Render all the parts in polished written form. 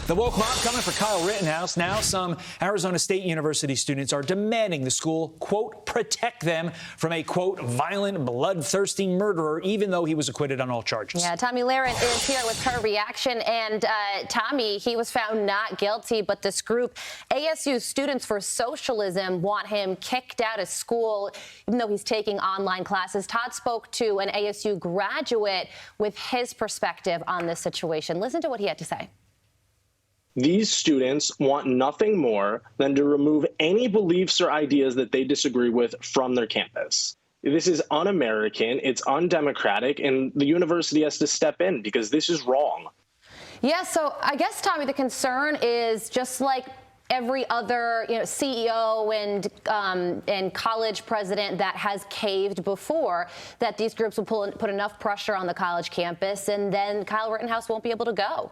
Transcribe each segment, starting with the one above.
The woke mob coming for Kyle Rittenhouse. Now some Arizona State University students are demanding the school, quote, protect them from a, quote, violent, bloodthirsty murderer, even though he was acquitted on all charges. Yeah, Tomi Lahren is here with her reaction. And Tomi, he was found not guilty, but this group, ASU Students for Socialism, want him kicked out of school, even though he's taking online classes. Todd spoke to an ASU graduate with his perspective on this situation. Listen to what he had to say. These students want nothing more than to remove any beliefs or ideas that they disagree with from their campus. This is un-American, it's undemocratic, and the university has to step in because this is wrong. Yeah, so I guess, Tomi, the concern is just like every other CEO and college president that has caved before, that these groups will put enough pressure on the college campus, and then Kyle Rittenhouse won't be able to go.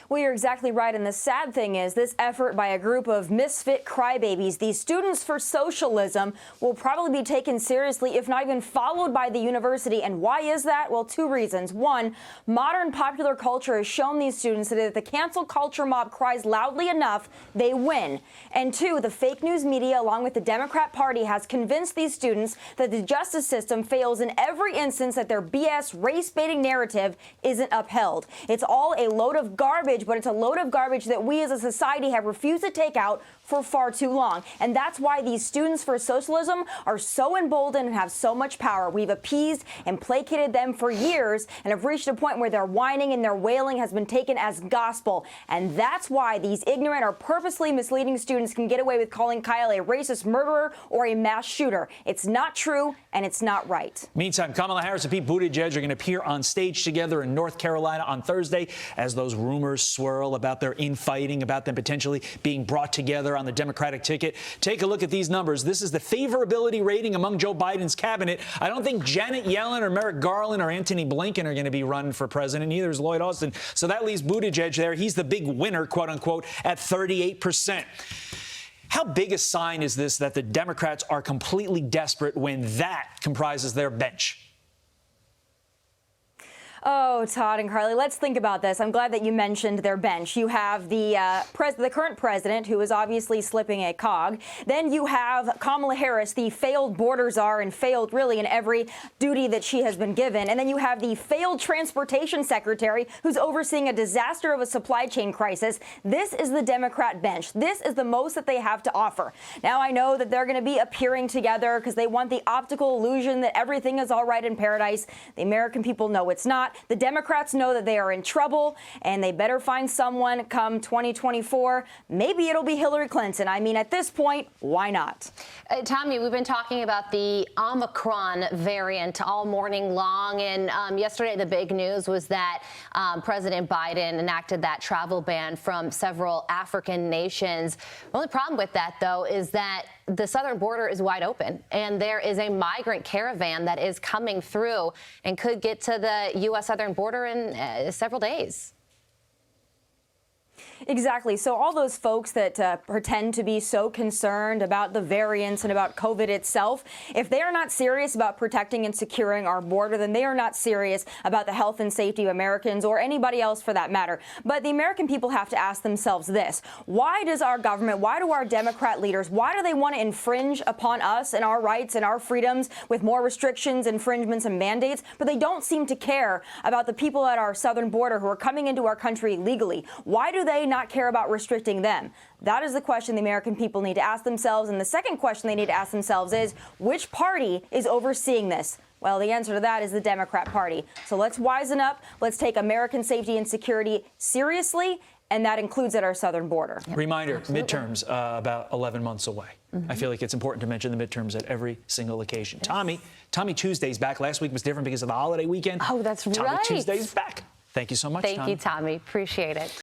Well, you're exactly right. And the sad thing is this effort by a group of misfit crybabies, these Students for Socialism, will probably be taken seriously, if not even followed by the university. And why is that? Well, two reasons. One, modern popular culture has shown these students that if the cancel culture mob cries loudly enough, they win. And two, the fake news media, along with the Democrat Party, has convinced these students that the justice system fails in every instance, that their BS race-baiting narrative isn't upheld. It's all a load of garbage, but it's a load of garbage that we as a society have refused to take out for far too long. And that's why these Students for Socialism are so emboldened and have so much power. We've appeased and placated them for years and have reached a point where their whining and their wailing has been taken as gospel. And that's why these ignorant or purposely misleading students can get away with calling Kyle a racist murderer or a mass shooter. It's not true and it's not right. Meantime, Kamala Harris and Pete Buttigieg are going to appear on stage together in North Carolina on Thursday as those rumors swirl about their infighting, about them potentially being brought together on the Democratic ticket. Take a look at these numbers. This is the favorability rating among Joe Biden's cabinet. I don't think Janet Yellen or Merrick Garland or Antony Blinken are going to be running for president. Neither is Lloyd Austin. So that leaves Buttigieg there. He's the big winner, quote unquote, at 38%. How big a sign is this that the Democrats are completely desperate when that comprises their bench? Oh, Todd and Carly, let's think about this. I'm glad that you mentioned their bench. You have the current president, who is obviously slipping a cog. Then you have Kamala Harris, the failed border czar and failed really in every duty that she has been given. And then you have the failed transportation secretary, who's overseeing a disaster of a supply chain crisis. This is the Democrat bench. This is the most that they have to offer. Now, I know that they're going to be appearing together because they want the optical illusion that everything is all right in paradise. The American people know it's not. The Democrats know that they are in trouble, and they better find someone come 2024. Maybe it'll be Hillary Clinton. I mean, at this point, why not? Tomi, we've been talking about the OMICRON variant all morning long, and yesterday the big news was that President Biden enacted that travel ban from several African nations. The only problem with that, though, is that the southern border is wide open, and there is a migrant caravan that is coming through and could get to the U.S. southern border in several days. Exactly. So all those folks that pretend to be so concerned about the variants and about COVID itself, if they are not serious about protecting and securing our border, then they are not serious about the health and safety of Americans or anybody else for that matter. But the American people have to ask themselves this. Why does our government, why do our Democrat leaders, why do they want to infringe upon us and our rights and our freedoms with more restrictions, infringements, and mandates? But they don't seem to care about the people at our southern border who are coming into our country illegally. Why do they not care about restricting them? That is the question the American people need to ask themselves. And the second question they need to ask themselves is, which party is overseeing this? Well, the answer to that is the Democrat Party. So let's wisen up. Let's take American safety and security seriously, and that includes at our southern border. Yep. Reminder, midterms about 11 months away. I feel like it's important to mention the midterms at every single occasion. Yes. Tomi Tuesday's back. Last week was different because of the holiday weekend. Oh, that's right. Tomi Tuesday's back. Thank you so much, Tomi. Thank you, Tomi. Appreciate it.